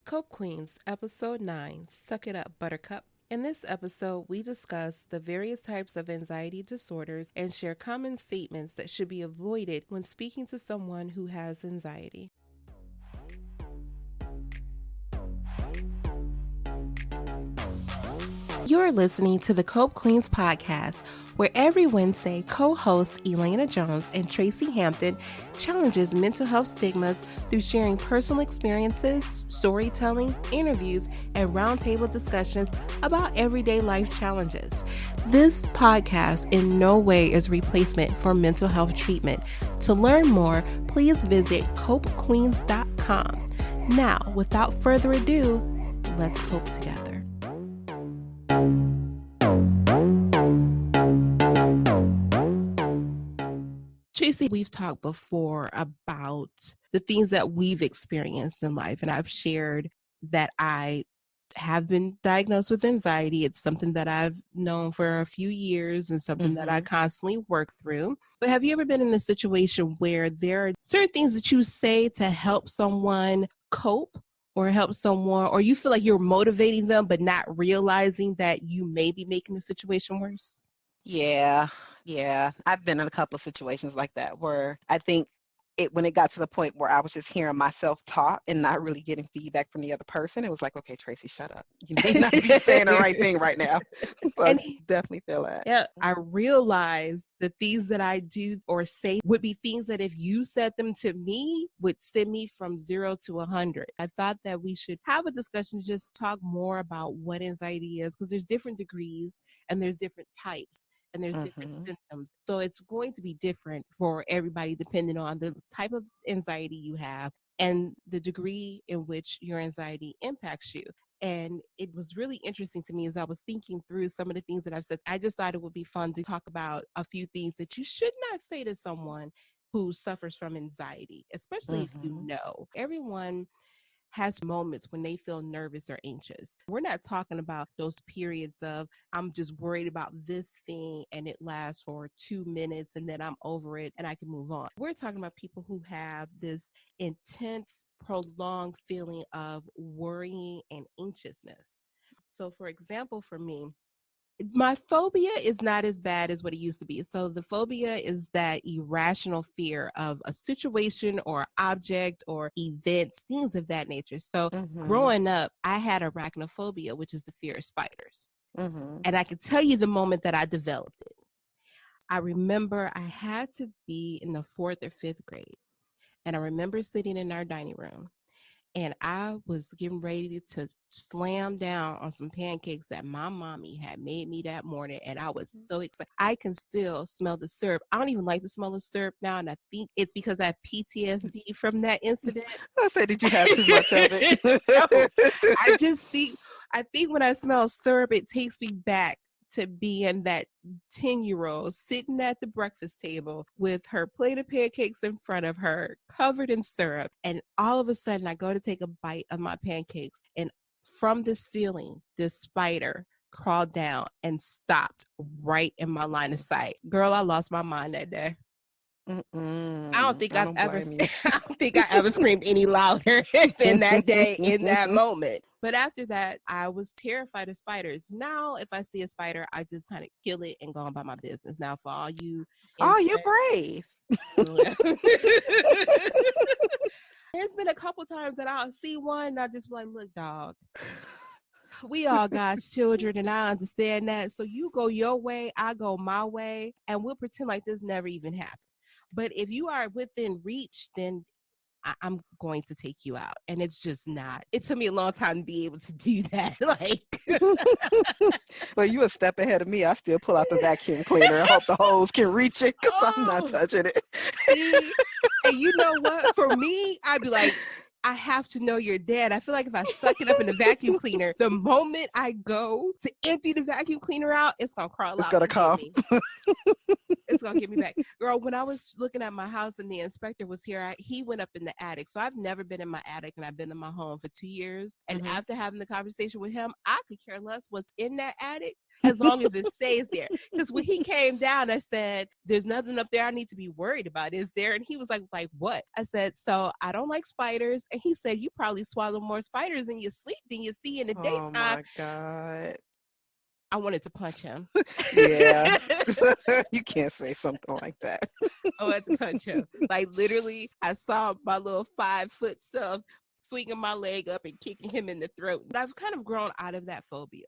Cope Queens, Episode 9, Suck It Up Buttercup. In this episode, we discuss the various types of anxiety disorders and share common statements that should be avoided when speaking to someone who has anxiety. You're listening to the Cope Queens podcast, where every Wednesday, co-hosts Elaina and Tracy Hampton challenges mental health stigmas through sharing personal experiences, storytelling, interviews, and roundtable discussions about everyday life challenges. This podcast in no way is a replacement for mental health treatment. To learn more, please visit copequeens.com. Now, without further ado, let's cope together. Tracy, we've talked before about the things that we've experienced in life, and I've shared that I have been diagnosed with anxiety. It's something that I've known for a few years and something that I constantly work through. But have you ever been in a situation where there are certain things that you say to help someone cope or help someone, or you feel like you're motivating them but not realizing that you may be making the situation worse? Yeah. I've been in a couple of situations like that where I think when it got to the point where I was just hearing myself talk and not really getting feedback from the other person, it was like, okay, Tracy, shut up. You may not be saying the right thing right now. So I definitely feel that. Yeah, I realize the things that I do or say would be things that if you said them to me would send me from 0 to 100. I thought that we should have a discussion to just talk more about what anxiety is, because there's different degrees and there's different types. And there's different symptoms. So it's going to be different for everybody depending on the type of anxiety you have and the degree in which your anxiety impacts you. And it was really interesting to me as I was thinking through some of the things that I've said. I just thought it would be fun to talk about a few things that you should not say to someone who suffers from anxiety, especially if you know. Everyone has moments when they feel nervous or anxious. We're not talking about those periods of I'm just worried about this thing and it lasts for 2 minutes and then I'm over it and I can move on. We're talking about people who have this intense, prolonged feeling of worrying and anxiousness. So, for example, for me, my phobia is not as bad as what it used to be. So the phobia is that irrational fear of a situation or object or events, things of that nature. So growing up, I had arachnophobia, which is the fear of spiders. And I can tell you the moment that I developed it. I remember I had to be in the 4th or 5th grade. And I remember sitting in our dining room. And I was getting ready to slam down on some pancakes that my mommy had made me that morning. And I was so excited. I can still smell the syrup. I don't even like the smell of syrup now. And I think it's because I have PTSD from that incident. I said, did you have too much of it? No, I think when I smell syrup, it takes me back to being that 10-year-old sitting at the breakfast table with her plate of pancakes in front of her, covered in syrup. And all of a sudden, I go to take a bite of my pancakes, and from the ceiling, this spider crawled down and stopped right in my line of sight. Girl, I lost my mind that day. I don't think I ever screamed any louder than that day in that moment. But after that, I was terrified of spiders. Now, if I see a spider, I just kind of kill it and go on by my business. Now, for all you, you're brave. There's been a couple times that I'll see one and I just be like, look, dog, we all God's children, and I understand that. So you go your way, I go my way, and we'll pretend like this never even happened. But if you are within reach, then I'm going to take you out. And it's just not. It took me a long time to be able to do that. Well, you a step ahead of me. I still pull out the vacuum cleaner and hope the hose can reach it because I'm not touching it. See? And you know what? For me, I'd be like, I have to know you're dead. I feel like if I suck it up in the vacuum cleaner, the moment I go to empty the vacuum cleaner out, it's going to crawl out. It's going to come. It's going to get me back. Girl, when I was looking at my house and the inspector was here, he went up in the attic. So I've never been in my attic, and I've been in my home for 2 years. And after having the conversation with him, I could care less what's in that attic. as long as it stays there. Because when he came down, I said, there's nothing up there I need to be worried about, is there? And he was like, what? I said, so I don't like spiders. And he said, you probably swallow more spiders in your sleep than you see in the Oh daytime. my God. I wanted to punch him. Yeah. You can't say something like that. I wanted to punch him. Like literally, I saw my little 5-foot self swinging my leg up and kicking him in the throat. But I've kind of grown out of that phobia.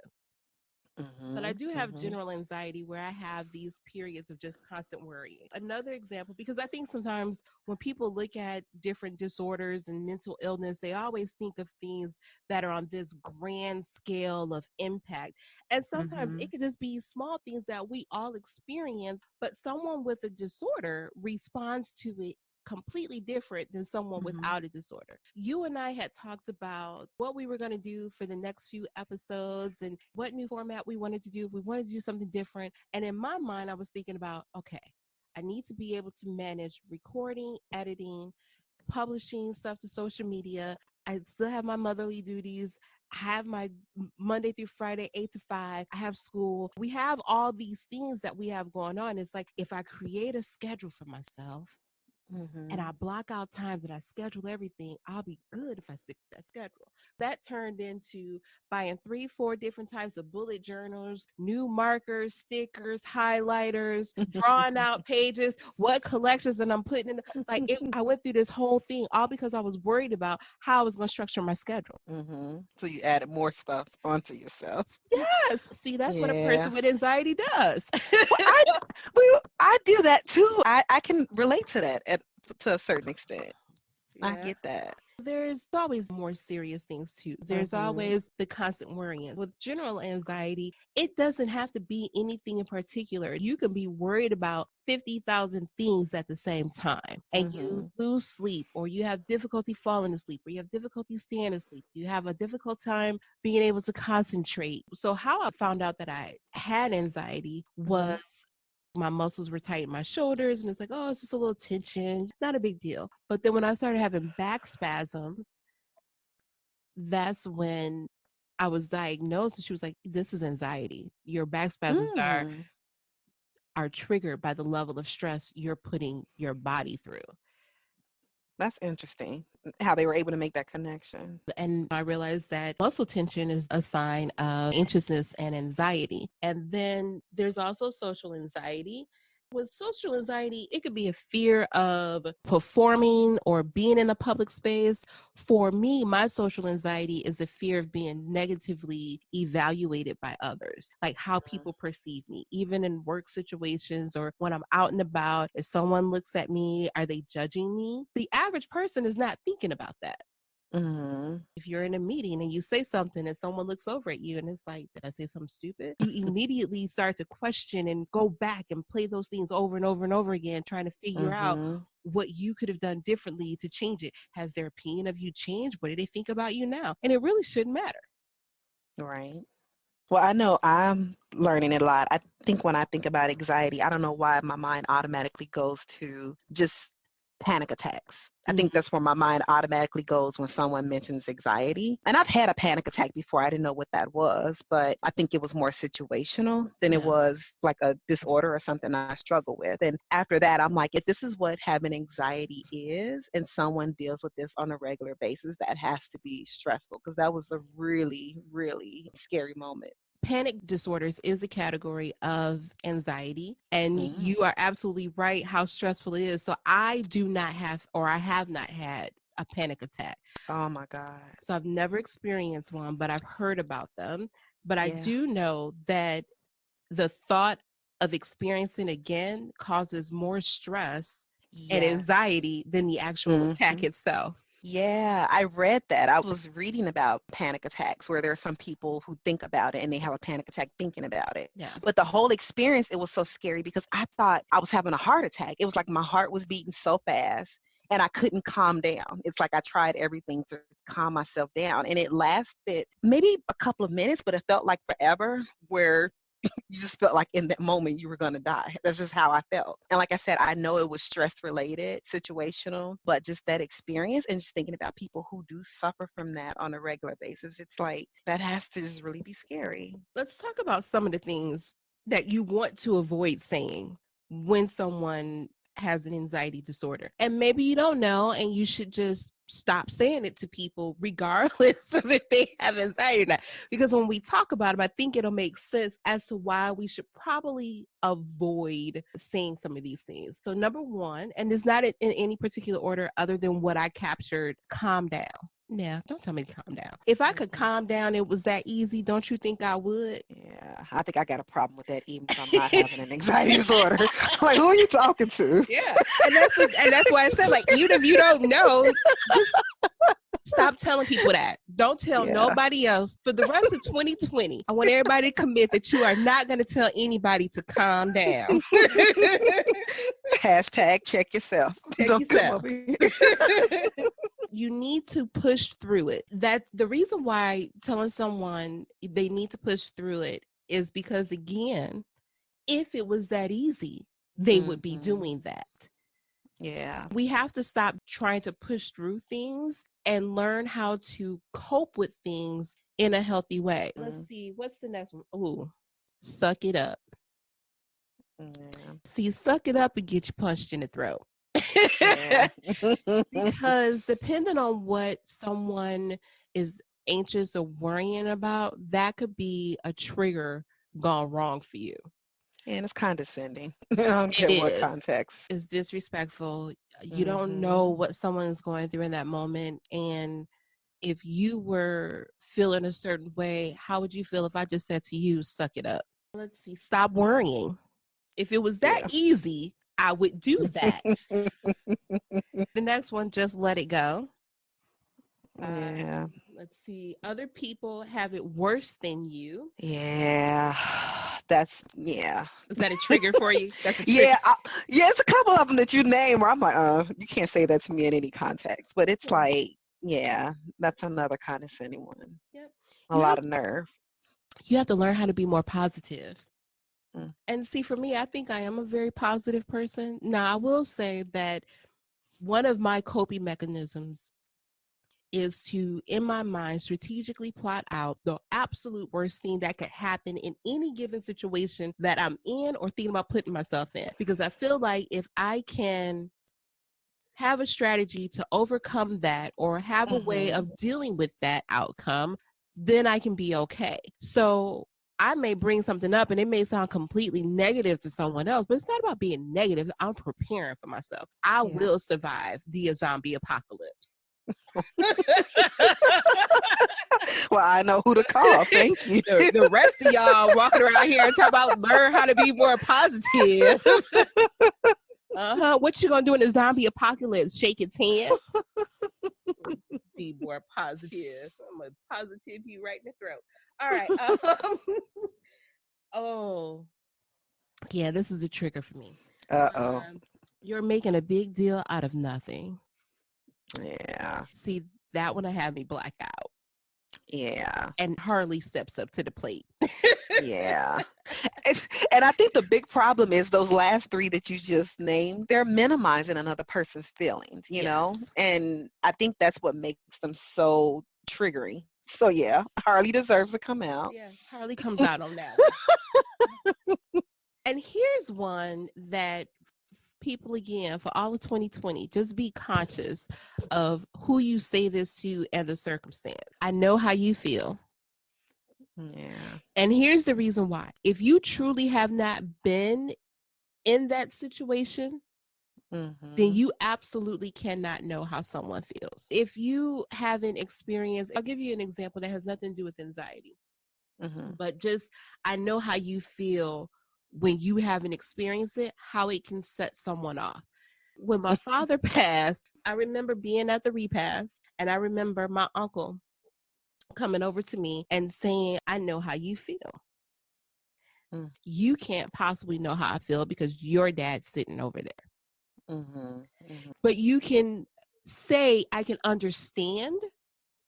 But I do have general anxiety where I have these periods of just constant worrying. Another example, because I think sometimes when people look at different disorders and mental illness, they always think of things that are on this grand scale of impact. And sometimes it could just be small things that we all experience, but someone with a disorder responds to it completely different than someone without a disorder. You and I had talked about what we were going to do for the next few episodes and what new format we wanted to do, if we wanted to do something different. And in my mind, I was thinking about, okay, I need to be able to manage recording, editing, publishing stuff to social media. I still have my motherly duties. I have my Monday through Friday, 8 to 5. I have school. We have all these things that we have going on. It's like if I create a schedule for myself, and I block out times and I schedule everything, I'll be good if I stick to that schedule. That turned into buying 3-4 different types of bullet journals, new markers, stickers, highlighters, drawing out pages, what collections that I'm putting in. I went through this whole thing all because I was worried about how I was going to structure my schedule. So you added more stuff onto yourself. Yes. See, that's what a person with anxiety does. I do that too. I can relate to that to a certain extent. I get that. There's always more serious things too. There's always the constant worrying. With general anxiety, it doesn't have to be anything in particular. You can be worried about 50,000 things at the same time and you lose sleep, or you have difficulty falling asleep, or you have difficulty staying asleep. You have a difficult time being able to concentrate. So how I found out that I had anxiety was my muscles were tight in my shoulders, and it's like, oh, it's just a little tension, not a big deal. But then when I started having back spasms, that's when I was diagnosed, and she was like, this is anxiety. Your back spasms are triggered by the level of stress you're putting your body through. That's interesting how they were able to make that connection. And I realized that muscle tension is a sign of anxiousness and anxiety. And then there's also social anxiety. With social anxiety, it could be a fear of performing or being in a public space. For me, my social anxiety is the fear of being negatively evaluated by others, like how people perceive me, even in work situations or when I'm out and about. If someone looks at me, are they judging me? The average person is not thinking about that. If you're in a meeting and you say something and someone looks over at you and it's like, did I say something stupid? You immediately start to question and go back and play those things over and over and over again, trying to figure out what you could have done differently to change it. Has their opinion of you changed? What do they think about you now? And it really shouldn't matter. Right. Well, I know I'm learning a lot. I think when I think about anxiety, I don't know why my mind automatically goes to just panic attacks. I think that's where my mind automatically goes when someone mentions anxiety. And I've had a panic attack before. I didn't know what that was, but I think it was more situational than it was like a disorder or something I struggle with. And after that, I'm like, if this is what having anxiety is, and someone deals with this on a regular basis, that has to be stressful, because that was a really, really scary moment. Panic disorders is a category of anxiety, and you are absolutely right how stressful it is. So I do not have, or I have not had a panic attack. Oh my God. So I've never experienced one, but I've heard about them. But I do know that the thought of experiencing again causes more stress and anxiety than the actual attack itself. Yeah, I read that. I was reading about panic attacks where there are some people who think about it and they have a panic attack thinking about it. Yeah. But the whole experience, it was so scary because I thought I was having a heart attack. It was like my heart was beating so fast and I couldn't calm down. It's like I tried everything to calm myself down, and it lasted maybe a couple of minutes, but it felt like forever, where you just felt like in that moment you were going to die. That's just how I felt. And like I said, I know it was stress related, situational, but just that experience and just thinking about people who do suffer from that on a regular basis, it's like that has to just really be scary. Let's talk about some of the things that you want to avoid saying when someone has an anxiety disorder. And maybe you don't know, and you should just stop saying it to people regardless of if they have anxiety or not. Because when we talk about it, I think it'll make sense as to why we should probably avoid saying some of these things. So number one, and it's not in any particular order other than what I captured, calm down. Now, don't tell me to calm down. If I could calm down, it was that easy, don't you think I would? Yeah, I think I got a problem with that even if I'm not having an anxiety disorder. Like, who are you talking to? Yeah, and that's why I said, like, even if you don't know, just stop telling people that. Don't tell nobody else. For the rest of 2020, I want everybody to commit that you are not going to tell anybody to calm down. Hashtag check yourself. Check yourself. You need to push through it. That the reason why telling someone they need to push through it is because, again, if it was that easy, they would be doing that. Yeah. We have to stop trying to push through things and learn how to cope with things in a healthy way. Let's see, what's the next one? Ooh, suck it up. Yeah. See, suck it up and get you punched in the throat. Yeah. Because depending on what someone is anxious or worrying about, that could be a trigger gone wrong for you. And it's condescending. I don't care what context. It's disrespectful. You don't know what someone is going through in that moment. And if you were feeling a certain way, how would you feel if I just said to you, suck it up? Let's see, stop worrying. If it was that easy, I would do that. The next one, just let it go. Yeah. Let's see, other people have it worse than you. Yeah. That's, yeah. Is that a trigger for you? That's a trigger. Yeah, it's a couple of them that you name where I'm like, you can't say that to me in any context. But it's like, yeah, that's another condescending one. Yep. A lot of nerve. You have to learn how to be more positive. And see, for me, I think I am a very positive person. Now, I will say that one of my coping mechanisms is to, in my mind, strategically plot out the absolute worst thing that could happen in any given situation that I'm in or thinking about putting myself in. Because I feel like if I can have a strategy to overcome that or have a way of dealing with that outcome, then I can be okay. So I may bring something up and it may sound completely negative to someone else, but it's not about being negative. I'm preparing for myself. I will survive the zombie apocalypse. Well, I know who to call. Thank you. The rest of y'all walking around here and talk about learn how to be more positive. What you gonna do in the zombie apocalypse? Shake its hand? Be more positive. I'm gonna positive you right in the throat. All right. Oh, yeah, this is a trigger for me. You're making a big deal out of nothing. Yeah. See, that one had me black out. Yeah. And Harley steps up to the plate. Yeah. And I think the big problem is those last three that you just named, they're minimizing another person's feelings, you know? And I think that's what makes them so triggering. So yeah, Harley deserves to come out. Yeah, Harley comes out on that one. And here's one that people, again, for all of 2020, just be conscious of who you say this to and the circumstance. I know how you feel. Yeah. And here's the reason why. If you truly have not been in that situation, then you absolutely cannot know how someone feels. If you haven't experienced, I'll give you an example that has nothing to do with anxiety. But just, I know how you feel when you haven't experienced it, how it can set someone off. When my father passed, I remember being at the repast, and I remember my uncle coming over to me and saying, I know how you feel. You can't possibly know how I feel because your dad's sitting over there. But you can say, I can understand,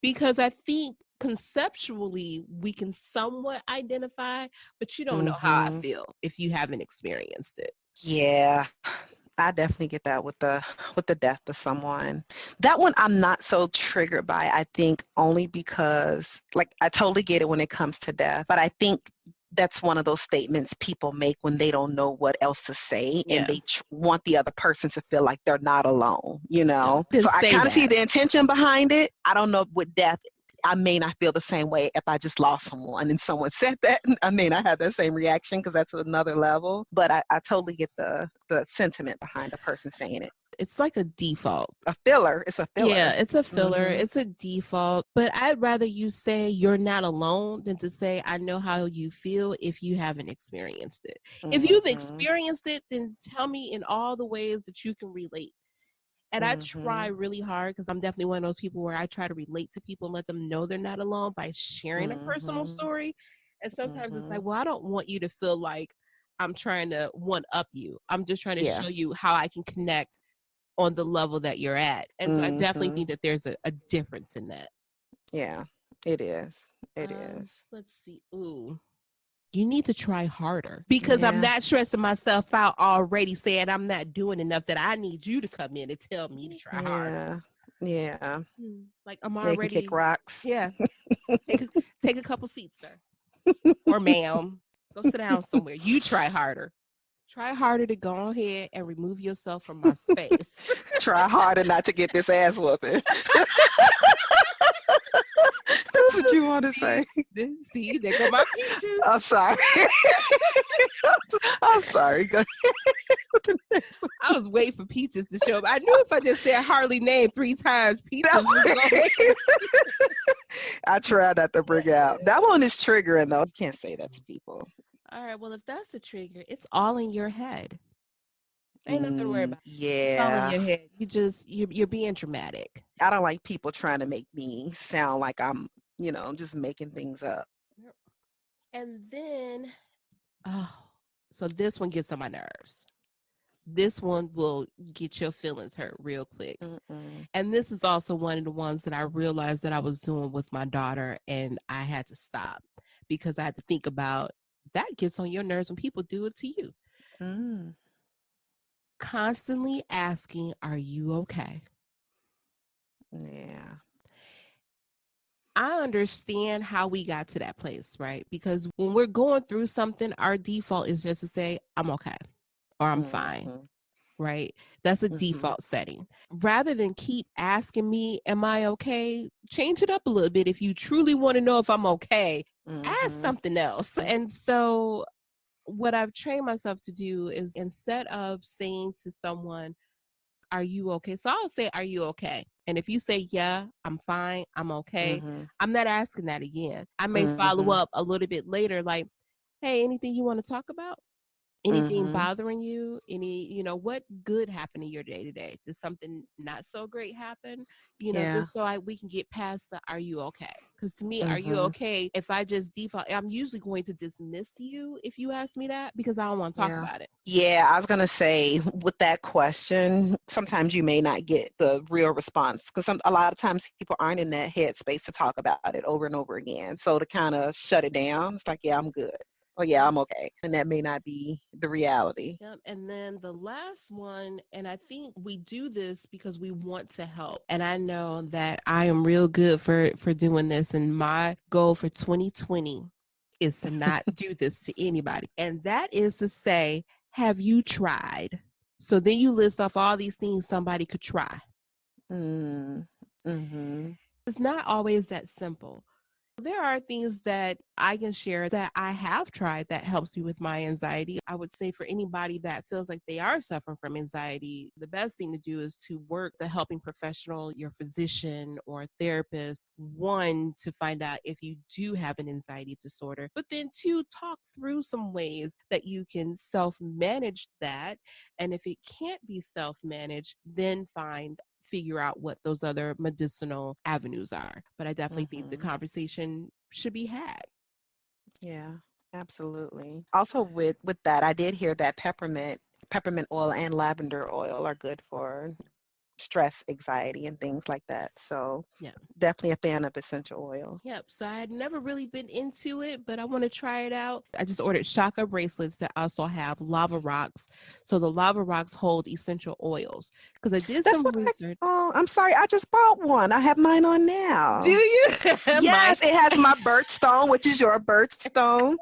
because I think conceptually we can somewhat identify, but you don't know how I Mm-hmm. feel if you haven't experienced it. Yeah. I definitely get that with the death of someone. That one I'm not so triggered by, I think only because like I totally get it when it comes to death, but I think that's one of those statements people make when they don't know what else to say and Yeah. they want the other person to feel like they're not alone, you Yeah. know? Then So I say kind of see that. the intention behind it. I don't know with death. I may not feel the same way if I just lost someone and someone said that. I may not have that same reaction because that's another level. But I totally get the sentiment behind a person saying it. It's like a default. A filler. It's a Yeah, filler. it's a filler. Mm-hmm. It's a default. But I'd rather you say you're not alone than to say, I know how you feel if you haven't experienced it. If you've Mm-hmm. experienced it, then tell me in all the ways that you can relate. And I try Mm-hmm. really hard because I'm definitely one of those people where I try to relate to people and let them know they're not alone by sharing a personal Mm-hmm. story. And sometimes it's Mm-hmm. like, well, I don't want you to feel like I'm trying to one up you. I'm just trying to Yeah. show you how I can connect on the level that you're at. And so I definitely Mm-hmm. think that there's a difference in that. Yeah. It is. It is. Let's see. Ooh. You need to try harder because I'm Yeah. not stressing myself out already saying I'm not doing enough that I need you to come in and tell me to try harder. Yeah. Yeah. Like I'm They can kick already, rocks. yeah. Take a, take a couple seats, sir, or ma'am. Go sit down somewhere. You try harder. Try harder to go ahead and remove yourself from my space. Try harder not to get this ass whooping. That's what you want to say. See, there go my peaches. I'm sorry. I'm sorry. Go I was waiting for Peaches to show up. I knew if I just said Harley name 3 times, Peaches was going. I try not to bring out. That one is triggering though. You can't say that to people. All right, well, if that's the trigger, it's all in your head. Ain't nothing to worry about. It's all in Yeah. your head. You're being dramatic. I don't like people trying to make me sound like I'm, just making things up. And then, oh, so this one gets on my nerves. This one will get your feelings hurt real quick. Mm-mm. And this is also one of the ones that I realized that I was doing with my daughter, and I had to stop because I had to think about that gets on your nerves when people do it to you. Mm. Constantly asking, are you okay? Yeah. I understand how we got to that place, right? Because when we're going through something, our default is just to say, I'm okay or I'm fine, Mm-hmm. right? That's a Mm-hmm. default setting. Rather than keep asking me, am I okay? Change it up a little bit. If you truly want to know if I'm okay, ask Mm-hmm. something else. And so what I've trained myself to do is instead of saying to someone, are you okay? So I'll say, are you okay? And if you say, yeah, I'm fine, I'm okay, Mm-hmm. I'm not asking that again. I may follow Mm-hmm. up a little bit later, like, hey, anything you want to talk about? Anything Mm-hmm. bothering you? What good happened in your day today? Did something not so great happen? Yeah. Just so we can get past the are you okay? Because to me, are you Mm-hmm. okay? If I just default, I'm usually going to dismiss you if you ask me that because I don't want to talk Yeah. about it. Yeah, I was going to say with that question, sometimes you may not get the real response because a lot of times people aren't in that headspace to talk about it over and over again. So to kind of shut it down, it's like, yeah, I'm good. Oh, yeah, I'm okay. And that may not be the reality. Yep. And then the last one, and I think we do this because we want to help. And I know that I am real good for doing this. And my goal for 2020 is to not do this to anybody. And that is to say, have you tried? So then you list off all these things somebody could try. Mm-hmm. It's not always that simple. There are things that I can share that I have tried that helps me with my anxiety. I would say for anybody that feels like they are suffering from anxiety, the best thing to do is to work the helping professional, your physician or therapist. One, to find out if you do have an anxiety disorder, but then two, talk through some ways that you can self-manage that. And if it can't be self-managed, then figure out what those other medicinal avenues are. But I definitely think the Mm-hmm. conversation should be had. Yeah, absolutely. Also with that, I did hear that peppermint oil and lavender oil are good for stress, anxiety, and things like that. So Yeah. definitely a fan of essential oil. Yep. So I had never really been into it, but I want to try it out. I just ordered chakra bracelets that also have lava rocks. So the lava rocks hold essential oils. Because I did That's some what research. oh, I'm sorry. I just bought one. I have mine on Do now. you? Yes, it has my birthstone, which is your birthstone.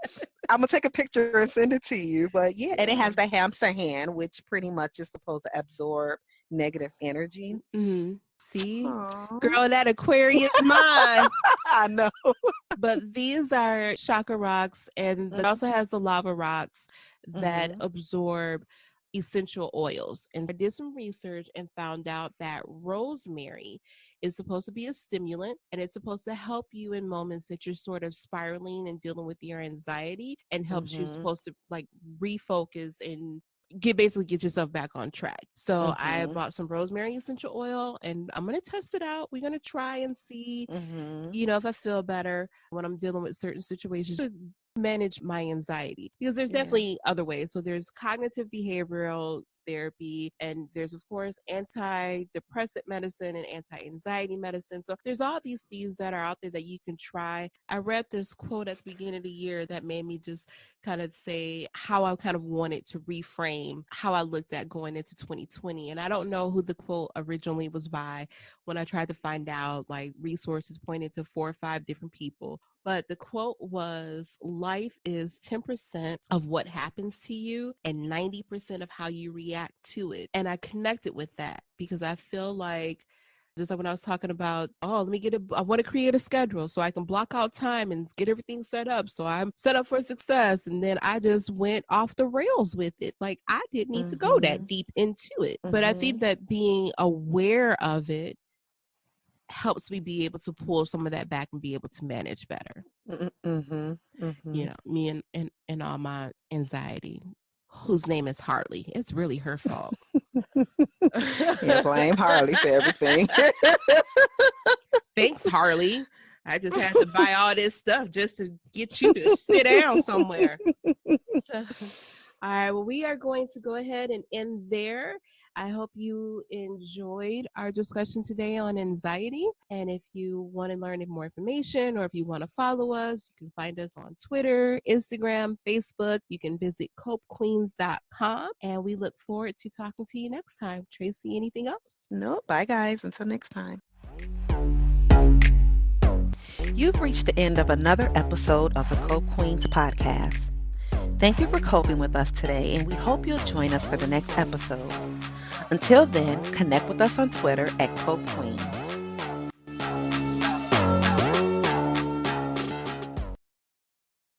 I'm gonna take a picture and send it to you. But yeah, and it has the hamster hand, which pretty much is supposed to absorb negative energy. Mm-hmm. See, Aww. girl, that Aquarius mind. I know. But these are chakra rocks, and it also has the lava rocks that Mm-hmm. absorb essential oils. And I did some research and found out that rosemary is supposed to be a stimulant, and it's supposed to help you in moments that you're sort of spiraling and dealing with your anxiety, and helps you Mm-hmm. supposed to like refocus and get yourself back on track. So I Mm-hmm. bought some rosemary essential oil, and I'm going to test it out. We're going to try and see, Mm-hmm. if I feel better when I'm dealing with certain situations to manage my anxiety, because there's Yeah. definitely other ways. So there's cognitive behavioral therapy, and there's of course antidepressant medicine and anti-anxiety medicine. So there's all these things that are out there that you can try. I read this quote at the beginning of the year that made me just kind of say how I kind of wanted to reframe how I looked at going into 2020. And I don't know who the quote originally was by. When I tried to find out, like, resources pointed to 4 or 5 different people. But the quote was, life is 10% of what happens to you and 90% of how you react to it. And I connected with that because I feel like, just like when I was talking about, I want to create a schedule so I can block out time and get everything set up. So I'm set up for success. And then I just went off the rails with it. Like, I didn't need to go Mm-hmm. that deep into it. But I Mm-hmm. think that being aware of it helps me be able to pull some of that back and be able to manage better. Mm-hmm. Mm-hmm. Me and all my anxiety, whose name is Harley. It's really her fault. Yeah, blame Harley for everything. Thanks, Harley. I just had to buy all this stuff just to get you to sit down somewhere. So, all right, well, we are going to go ahead and end there. I hope you enjoyed our discussion today on anxiety. And if you want to learn more information, or if you want to follow us, you can find us on Twitter, Instagram, Facebook. You can visit copequeens.com. And we look forward to talking to you next time. Tracy, anything else? No, bye guys. Until next time. You've reached the end of another episode of the Cope Queens podcast. Thank you for coping with us today, and we hope you'll join us for the next episode. Until then, connect with us on Twitter at Cope Queen.